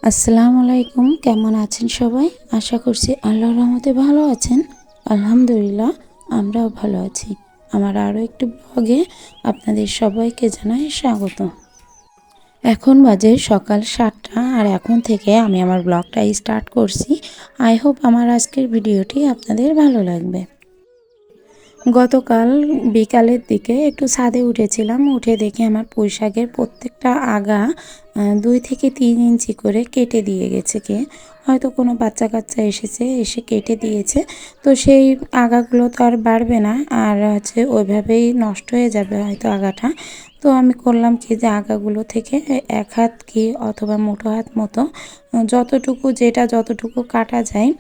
আসসালামু আলাইকুম। কেমন আছেন সবাই? আশা করছি আল্লাহর রহমতে ভালো আছেন। আলহামদুলিল্লাহ, আমরাও ভালো আছি। আমার আরও একটি ব্লগে আপনাদের সবাইকে জানাই স্বাগত। এখন বাজে সকাল 7টা আর এখন থেকে আমি আমার ব্লগটা স্টার্ট করছি। আই হোপ আমার আজকের ভিডিওটি আপনাদের ভালো লাগবে। গতকাল বিকালের দিকে একটু ছাদে উঠেছিলাম, উঠে দেখি আমার পুঁইশাকের প্রত্যেকটা আগা 2 থেকে 3 ইঞ্চি করে কেটে দিয়ে গেছে কে। হয়তো কোনো বাচ্চা কাচ্চা এসে কেটে দিয়েছে। তো সেই আগাগুলো তো আর বাড়বে না, আর ওইভাবেই নষ্ট হয়ে যাবে হয়তো আগাটা। তো আমি করলাম কি যে আগাগুলো থেকে 1 হাত কি অথবা মুঠো হাত মতো যতটুকু কাটা যায়।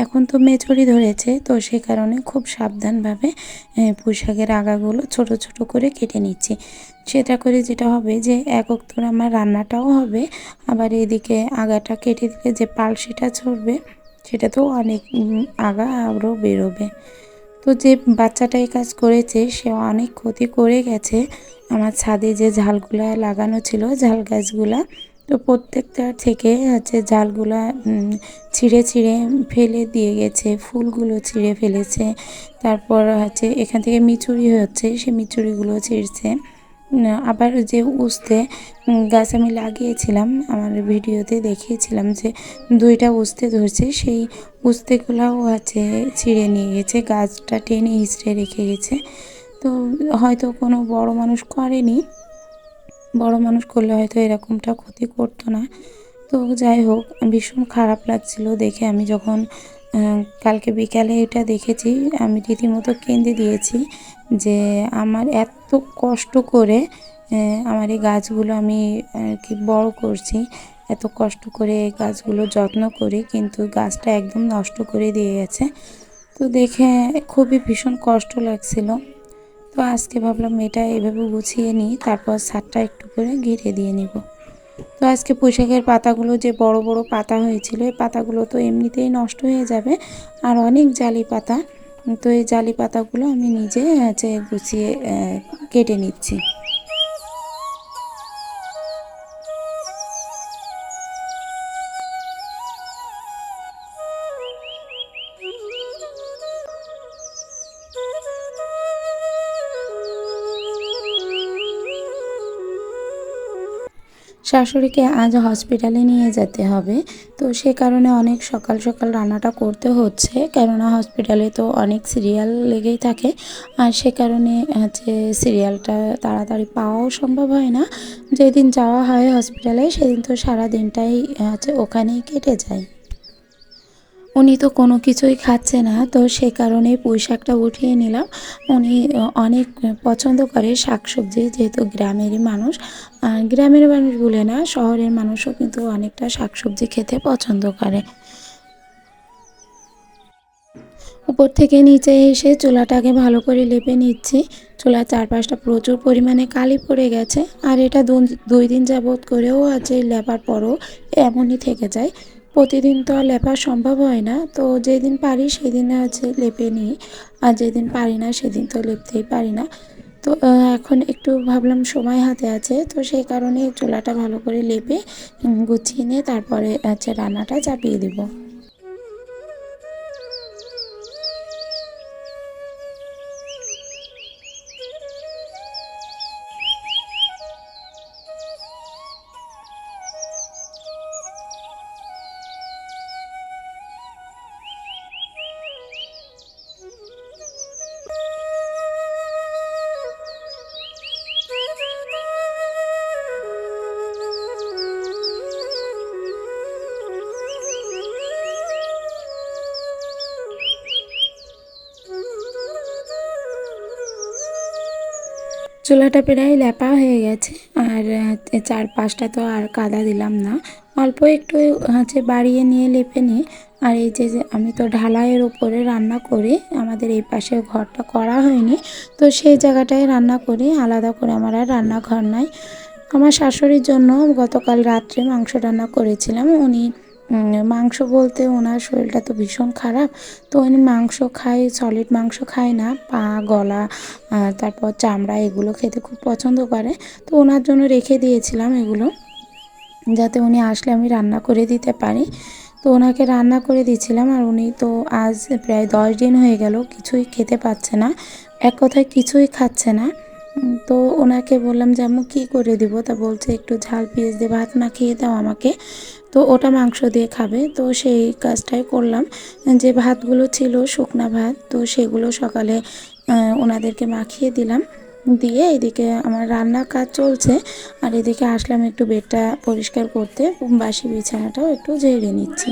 এখন তো মেচড়ি ধরেছে, তো সে কারণে খুব সাবধানভাবে পুঁইশাকের আগাগুলো ছোট ছোট করে কেটে নিচ্ছি। সেটা করে যেটা হবে যে একক তো আমার রান্নাটাও হবে, আবার এদিকে আগাটা কেটে দিলে যে পালসিটা ছড়বে সেটাতেও অনেক আগা আরও বেরোবে। তো যে বাচ্চাটা এই কাজ করেছে সে অনেক ক্ষতি করে গেছে। আমার ছাদে যে ঝালগুলা লাগানো ছিল, ঝাল গাছগুলা, তো প্রত্যেকটা থেকে জালগুলা ছিঁড়ে ছিঁড়ে ফেলে দিয়ে গেছে, ফুলগুলো ছিঁড়ে ফেলেছে। তারপর এখান থেকে মিচুরি হচ্ছে, সে মিচুরিগুলো ছিঁড়ছে। আবার যে উস্তে গাছ আমি লাগিয়েছিলাম, আমার ভিডিওতে দেখিয়েছিলাম যে 2টা উস্তে ধরছে, সেই উস্তেগুলাও ছিঁড়ে নিয়ে গেছে, গাছটা টেনে হিঁচড়ে রেখে গেছে। তো হয়তো কোনো বড় মানুষ করেনি, বড় মানুষ করলে হয়তো এরকমটা ক্ষতি করতো না। তো যাই হোক, ভীষণ খারাপ লাগছিল দেখে। আমি যখন কালকে বিকালে এটা দেখেছি, আমি রীতিমতো কেঁদে দিয়েছি যে আমার এত কষ্ট করে আমার এই গাছগুলো আমি কি বড় করছি, এত কষ্ট করে এই গাছগুলো যত্ন করি, কিন্তু গাছটা একদম নষ্ট করে দিয়ে গেছে। তো দেখে খুবই ভীষণ কষ্ট লাগছিল। তো আজকে ভাবলাম এটা এভাবে গুছিয়ে নিই, তারপর ছাদটা একটু করে ঘিরে দিয়ে নিব। তো আজকে পুঁইশাকের পাতাগুলো যে বড় বড় পাতা হয়েছিল, এই পাতাগুলো তো এমনিতেই নষ্ট হয়ে যাবে, আর অনেক জালি পাতা। তো এই জালি পাতাগুলো আমি নিজে গুছিয়ে কেটে নিচ্ছি। শাশুড়িকে আজ হসপিটালে নিয়ে যেতে হবে, তো সে কারণে অনেক সকাল সকাল রান্নাটা করতে হচ্ছে, কেননা হসপিটালে তো অনেক সিরিয়াল লেগেই থাকে। আর সে কারণে সিরিয়ালটা তাড়াতাড়ি পাওয়াও সম্ভব হয় না। যেদিন যাওয়া হয় হসপিটালে সেদিন তো সারা দিনটাই ওখানেই কেটে যায়। উনি তো কোনো কিছুই খাচ্ছে না, তো সে কারণেই পুঁইশাকটা উঠিয়ে নিলাম। উনি অনেক পছন্দ করে শাকসবজি, যেহেতু গ্রামেরই মানুষ। গ্রামের মানুষ বলে না, শহরের মানুষও কিন্তু অনেকটা শাকসবজি খেতে পছন্দ করে। উপর থেকে নিচে এসে চুলাটাকে ভালো করে লেপে নিচ্ছি। চুলার চারপাশটা প্রচুর পরিমাণে কালি পড়ে গেছে, আর এটা 2 দিন যাবৎ করেও লেপার পরও এমনই থেকে যায়। প্রতিদিন তো আর লেপা সম্ভব হয় না, তো যেদিন পারি সেদিন লেপে নিই, আর যেদিন পারি না সেদিন তো লেপতেই পারি না। তো এখন একটু ভাবলাম সময় হাতে আছে, তো সেই কারণে চুলাটা ভালো করে লেপে গুছিয়ে নিয়ে তারপরে রান্নাটা চাপিয়ে দেবো। চুলাটা প্রায় লেপা হয়ে গেছে, আর চারপাশটা তো আর কাদা দিলাম না, অল্প একটু বাড়িয়ে নিয়ে লেপে নিই। আর এই যে আমি তো ঢালাইয়ের উপরে রান্না করি, আমাদের এই পাশে ঘরটা করা হয়নি, তো সেই জায়গাটায় রান্না করি, আলাদা করে আমার আর রান্নাঘর নাই। আমার শাশুড়ির জন্য গতকাল রাত্রে মাংস রান্না করেছিলাম। উনি মাংস বলতে ওনার শরীরটা তো ভীষণ খারাপ, তো উনি মাংস খায়, সলিড মাংস খায় না, পা, গলা, তারপর চামড়া এগুলো খেতে খুব পছন্দ করে। তো ওনার জন্য রেখে দিয়েছিলাম এগুলো। যাতে উনি আসলে আমি রান্না করে দিতে পারি। তো ওনাকে রান্না করে দিচ্ছিলাম, আর উনি তো আজ প্রায় 10 দিন হয়ে গেল কিছুই খেতে পাচ্ছে না, এক কথায় কিছুই খাচ্ছে না। তো ওনাকে বললাম যে আম্মু কী করে দিব, তা বলছে একটু ঝাল পেঁয়াজ দিয়ে ভাত মাখিয়ে দাও আমাকে। তো ওটা মাংস দিয়ে খাবে, তো সেই কাজটাই করলাম। যে ভাতগুলো ছিল শুকনা ভাত, তো সেগুলো সকালে ওনাদেরকে মাখিয়ে দিলাম। দিয়ে এদিকে আমার রান্নার কাজ চলছে, আর এদিকে আসলাম একটু বেডটা পরিষ্কার করতে, বাসি বিছানাটাও একটু ঝেড়ে নিচ্ছি।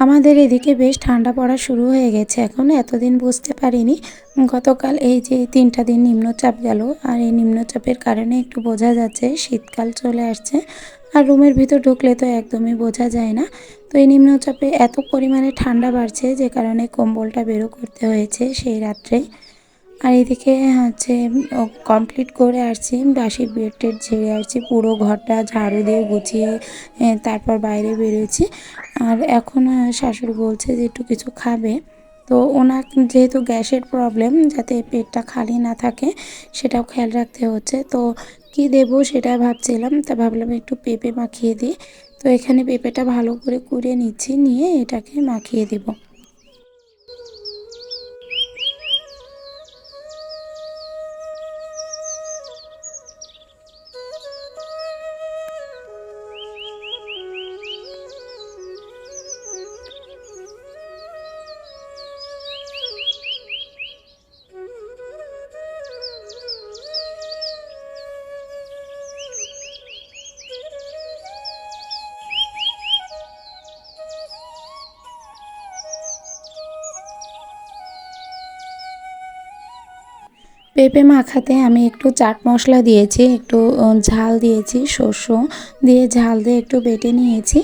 আমাদের এদিকে বেশ ঠান্ডা পড়া শুরু হয়ে গেছে এখন, এতদিন বুঝতে পারিনি। গতকাল এই যে 3টা দিন নিম্নচাপ গেল, আর এই নিম্নচাপের কারণে একটু বোঝা যাচ্ছে শীতকাল চলে আসছে। আর রুমের ভিতর ঢুকলে তো একদমই বোঝা যায় না। তো এই নিম্নচাপে এত পরিমাণে ঠান্ডা বাড়ছে, যে কারণে কম্বলটা বেরো করতে হয়েছে সেই রাত্রেই। আর এদিকে হচ্ছে কমপ্লিট করে আসছি, বাসি বেড টেড ঝেড়ে আসছি, পুরো ঘরটা ঝাড়ু দিয়ে গুছিয়ে তারপর বাইরে বেরোয়েছি। আর এখন শাশুড়ি বলছে যে একটু কিছু খাবে। তো ওনার যেহেতু গ্যাসের প্রবলেম, যাতে পেটটা খালি না থাকে সেটাও খেয়াল রাখতে হচ্ছে। তো কি দেব সেটা ভাবছিলাম, তা ভাবলাম একটু পেঁপে মাখিয়ে দিই। তো এখানে পেঁপেটা ভালো করে কুড়িয়ে নিচ্ছি, নিয়ে এটাকে মাখিয়ে দেবো। পেঁপে মাখাতে আমি একটু চাট মশলা দিয়েছি, একটু ঝাল দিয়েছি, শস্য দিয়ে ঝাল দিয়ে একটু বেটে নিয়েছি।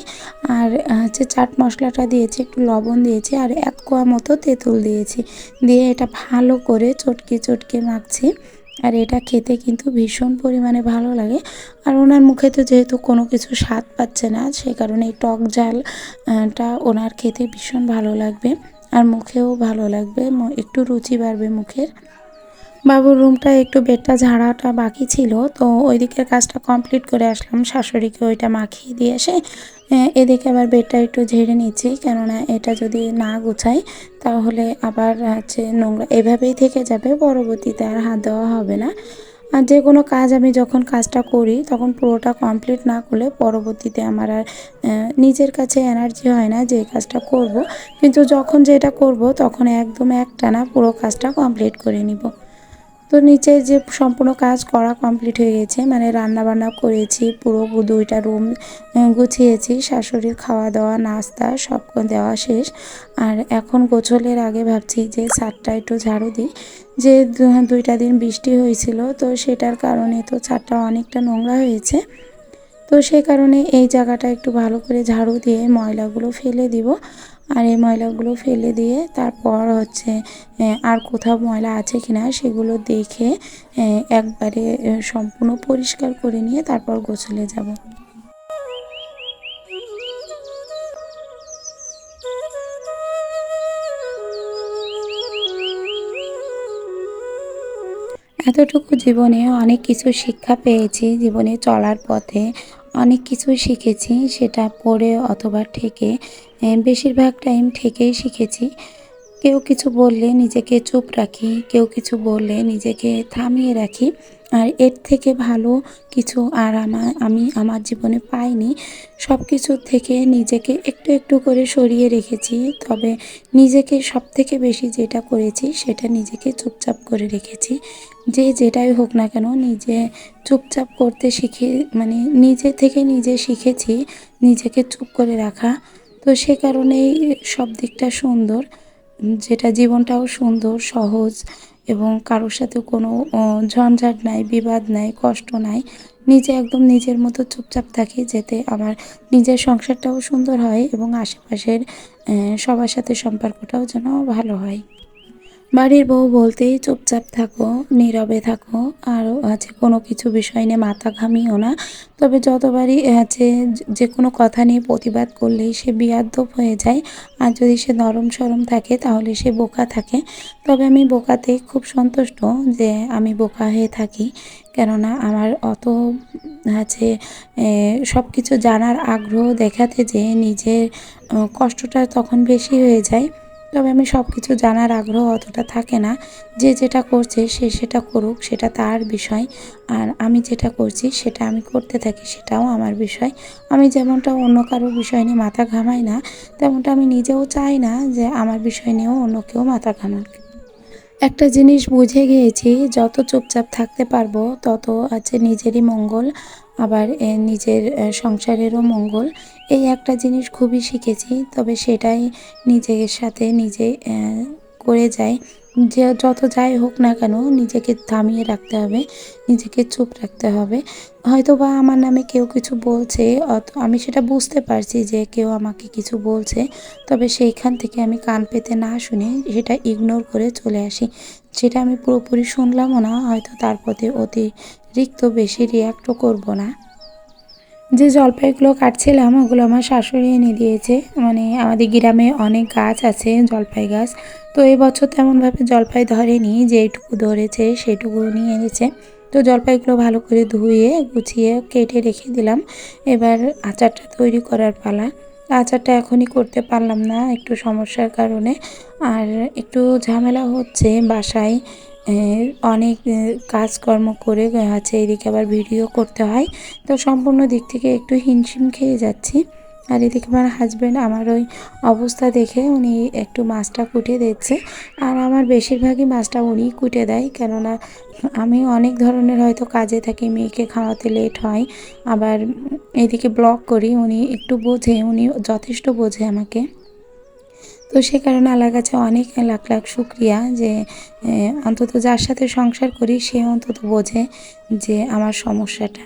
আর হচ্ছে চাট মশলাটা দিয়েছি, একটু লবণ দিয়েছি, আর 1 কোয়া মতো তেঁতুল দিয়েছি। দিয়ে এটা ভালো করে চটকে চটকে মাখছি। আর এটা খেতে কিন্তু ভীষণ পরিমাণে ভালো লাগে। আর ওনার মুখে তো যেহেতু কোনো কিছু স্বাদ পাচ্ছে না, সে কারণে এই টক ঝালটা ওনার খেতে ভীষণ ভালো লাগবে, আর মুখেও ভালো লাগবে, একটু রুচি বাড়বে মুখের। বাবুর রুমটা একটু বেডটা ঝাড়াটা বাকি ছিল, তো ওই দিকের কাজটা কমপ্লিট করে আসলাম, শাশুড়িকে ওইটা মাখিয়ে দিয়ে এসে এদিকে আবার বেডটা একটু ঝেড়ে নিচ্ছি। কেননা এটা যদি না গুছাই তাহলে আবার হচ্ছে নোংরা এভাবেই থেকে যাবে, পরবর্তীতে আর হাত দেওয়া হবে না। আর যে কোনো কাজ আমি যখন কাজটা করি তখন পুরোটা কমপ্লিট না করলে পরবর্তীতে আমার আর নিজের কাছে এনার্জি হয় না যে কাজটা করব। কিন্তু যখন যেটা করব তখন একদম একটানা পুরো কাজটা কমপ্লিট করে নিব। তো নিচে যে সম্পূর্ণ কাজ করা কমপ্লিট হয়ে গেছে, মানে রান্না বান্না করেছি, পুরো 2টা রুম গুছিয়েছি, শাশুড়ির খাওয়া দাওয়া নাস্তা সব দেওয়া শেষ। আর এখন গোছলের আগে ভাবছি যে ছাদটা একটু ঝাড়ু দিই। যে 2টা দিন বৃষ্টি হয়েছিল, তো সেটার কারণে তো ছাদটা অনেকটা নোংরা হয়েছে। তো সেই কারণে এই জায়গাটা একটু ভালো করে ঝাড়ু দিয়ে ময়লাগুলো ফেলে দিব। আর এই ময়লাগুলো ফেলে দিয়ে তারপর হচ্ছে আর কোথাও ময়লা আছে কিনা সেগুলো দেখে একবারে সম্পূর্ণ পরিষ্কার করে নিয়ে তারপর গোসলে যাব। এতটুকু জীবনে অনেক কিছু শিক্ষা পেয়েছি, জীবনে চলার পথে অনেক কিছু শিখেছি, সেটা পড়ে অথবা থেকে। বেশিরভাগ টাইম থেকেই শিখেছি। কেউ কিছু বললে নিজেকে চুপ রাখি, কেউ কিছু বললে নিজেকে থামিয়ে রাখি। আর এর থেকে ভালো কিছু আর আমি আমার জীবনে পাইনি। সব কিছুর থেকে নিজেকে একটু একটু করে সরিয়ে রেখেছি, তবে নিজেকে সবথেকে বেশি যেটা করেছি সেটা নিজেকে চুপচাপ করে রেখেছি। যে যেটাই হোক না কেন নিজে চুপচাপ করতে শিখে, মানে নিজে থেকে নিজে শিখেছি নিজেকে চুপ করে রাখা। তো সে কারণেই সব দিকটা সুন্দর, যেটা জীবনটাও সুন্দর সহজ, এবং কারোর সাথে কোনো ঝঞ্ঝাট নাই, বিবাদ নাই, কষ্ট নাই। নিজে একদম নিজের মতো চুপচাপ থাকি, যাতে আমার নিজের সংসারটাও সুন্দর হয় এবং আশেপাশের সবার সাথে সম্পর্কটাও যেন ভালো হয়। বাড়ির বউ বলতেই চুপচাপ থাকো, নীরবে থাকো, আর হচ্ছে কোনো কিছু বিষয় নিয়ে মাথা ঘামিও না। তবে যতবারই হচ্ছে যে কোনো কথা নিয়ে প্রতিবাদ করলেই সে বিয়াদ্দপ হয়ে যায়। আর যদি সে নরম সরম থাকে তাহলে সে বোকা থাকে। তবে আমি বোকাতেই খুব সন্তুষ্ট যে আমি বোকা হয়ে থাকি, কেননা আমার অত হচ্ছে সব কিছু জানার আগ্রহ দেখাতে যে নিজের কষ্টটা তখন বেশি হয়ে যায়। তবে আমি সব কিছু জানার আগ্রহ অতটা থাকে না। যে যেটা করছে সে সেটা করুক, সেটা তার বিষয়। আর আমি যেটা করছি সেটা আমি করতে থাকি, সেটাও আমার বিষয়। আমি যেমনটা অন্য কারোর বিষয় নিয়ে মাথা ঘামাই না, তেমনটা আমি নিজেও চাই না যে আমার বিষয় নিয়েও অন্য কেউ মাথা ঘামাক। একটা জিনিস বুঝে গিয়েছি, যত চুপচাপ থাকতে পারবো তত আছে নিজেরই মঙ্গল, আবার নিজের সংসারেরও মঙ্গল। এই একটা জিনিস খুবই শিখেছি, তবে সেটাই নিজের সাথে নিজে করে যাই। যে যত যাই হোক না কেন নিজেকে থামিয়ে রাখতে হবে, নিজেকে চুপ রাখতে হবে। হয়তো বা আমার নামে কেউ কিছু বলছে, আমি সেটা বুঝতে পারছি যে কেউ আমাকে কিছু বলছে, তবে সেইখান থেকে আমি কান পেতে না শুনে সেটা ইগনোর করে চলে আসি। সেটা আমি পুরোপুরি শুনলামও না, হয়তো তার প্রতি অতিরিক্ত বেশি রিয়াক্টও করব না। যে জলপাইগুলো কাটছিলাম ওগুলো আমার শাশুড়ি এনে দিয়েছে। মানে আমাদের গ্রামে অনেক গাছ আছে, জলপাই গাছ। তো এবছর তেমনভাবে জলপাই ধরেনি, যেটুকু ধরেছে সেটুকু নিয়ে এনেছে। তো জলপাইগুলো ভালো করে ধুয়ে গুছিয়ে কেটে রেখে দিলাম। এবার আচারটা তৈরি করার পালা। আচারটা এখনই করতে পারলাম না একটু সমস্যার কারণে। আর একটু ঝামেলা হচ্ছে বাসায়, অনেক কাজকর্ম করে আছে, এদিকে আবার ভিডিও করতে হয়। তো সম্পূর্ণ দিক থেকে একটু হিমশিম খেয়ে যাচ্ছি। আর এদিকে আমার হাজব্যান্ড আমার ওই অবস্থা দেখে উনি একটু মাছটা কুটে দিচ্ছে। আর আমার বেশিরভাগই মাছটা উনিই কুটে দেয়, কেননা আমি অনেক ধরনের হয়তো কাজে থাকি, মেয়েকে খাওয়াতে লেট হয়, আবার এদিকে ব্লগ করি। উনি একটু বোঝে, উনি যথেষ্ট বোঝে আমাকে। তো সে কারণে আল্লাহর কাছে অনেক লাখ লাখ শুক্রিয়া যে অন্তত যার সাথে সংসার করি সে অন্তত বোঝে যে আমার সমস্যাটা।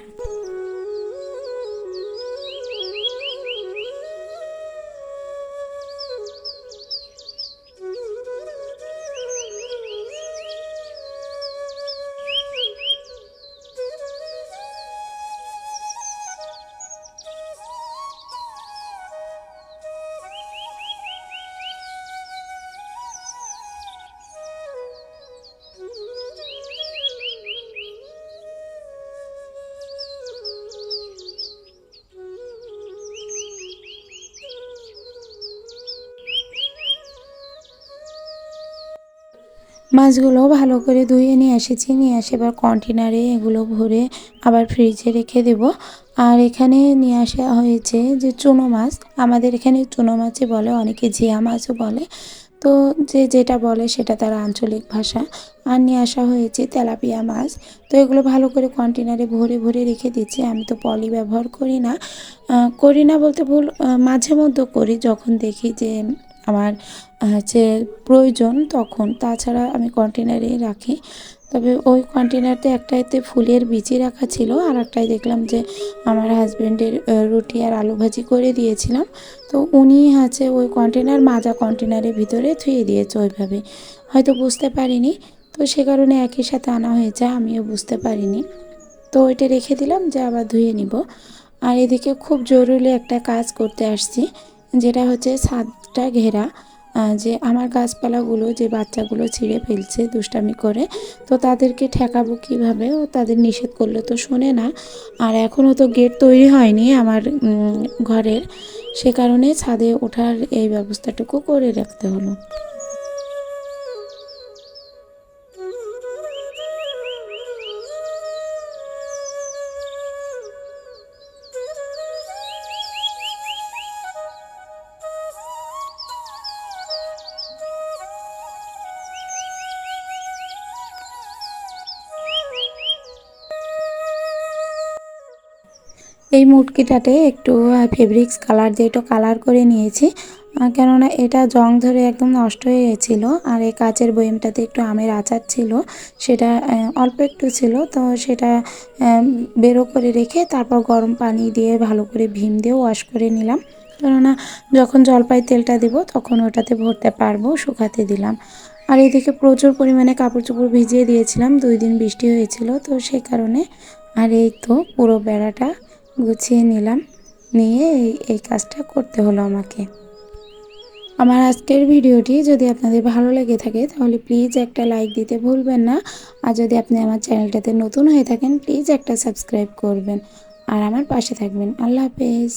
মাছগুলো ভালো করে ধুয়ে নিয়ে এসেছি, নিয়ে এসে এবার কন্টেনারে এগুলো ভরে আবার ফ্রিজে রেখে দেব। আর এখানে নিয়ে আসা হয়েছে যে চুনো মাছ, আমাদের এখানে চুনো মাছই বলে, অনেকে জিয়া মাছও বলে। তো যে যেটা বলে সেটা তার আঞ্চলিক ভাষা। আর নিয়ে আসা হয়েছে তেলাপিয়া মাছ। তো এগুলো ভালো করে কন্টেনারে ভরে ভরে রেখে দিচ্ছি। আমি তো পলি ব্যবহার করি না, করি না বলতে ভুল, মাঝে মধ্যে করি যখন দেখি যে আমার হচ্ছে প্রয়োজন তখন, তাছাড়া আমি কন্টেনারেই রাখি। তবে ওই কন্টেনারতে একটাতে ফুলের বিচি রাখা ছিল, আর একটাই দেখলাম যে আমার হাজব্যান্ডের রুটি আর আলু ভাজি করে দিয়েছিলাম। তো উনি হচ্ছে ওই কন্টেনার মাজা কন্টেনারের ভিতরে থুয়ে দিয়েছে ওইভাবে, হয়তো বুঝতে পারিনি। তো সে কারণে একই সাথে আনা হয়েছে, আমিও বুঝতে পারিনি। তো ওইটা রেখে দিলাম যে আবার ধুয়ে নিব। আর এদিকে খুব জরুরি একটা কাজ করতে আসছি, যেটা হচ্ছে ছাদটা ঘেরা। যে আমার গাছপালাগুলো যে বাচ্চাগুলো ছিঁড়ে ফেলছে দুষ্টামি করে, তো তাদেরকে ঠেকাবো কীভাবে? ও তাদের নিষেধ করলে তো শোনে না। আর এখনও তো গেট তৈরি হয়নি আমার ঘরের, সে কারণে ছাদে ওঠার এই ব্যবস্থাটুকু করে রাখতে হলো। এই মুটকিটাতে একটু ফেব্রিক্স কালার দিয়ে একটু কালার করে নিয়েছি, কেননা এটা জং ধরে একদম নষ্ট হয়ে গেছিলো। আর এই কাচের বয়ামটাতে একটু আমের আচার ছিল, সেটা অল্প একটু ছিল, তো সেটা বেরো করে রেখে তারপর গরম পানি দিয়ে ভালো করে ভীম দিয়ে ওয়াশ করে নিলাম, কেননা যখন জলপাই তেলটা দেব তখন ওটাতে ভরতে পারবো, শুকাতে দিলাম। আর এদিকে প্রচুর পরিমাণে কাপড় চোপড় ভিজিয়ে দিয়েছিলাম, 2 দিন বৃষ্টি হয়েছিল, তো সেই কারণে। আর এই তো পুরো বেড়াটা গুছিয়ে নিলাম, নিয়ে এই কাজটা করতে হলো আমাকে। আমার আজকের ভিডিওটি যদি আপনাদের ভালো লেগে থাকে তাহলে প্লিজ একটা লাইক দিতে ভুলবেন না। আর যদি আপনি আমার চ্যানেলটাতে নতুন হয়ে থাকেন প্লিজ একটা সাবস্ক্রাইব করবেন আর আমার পাশে থাকবেন। আল্লাহ হাফেজ।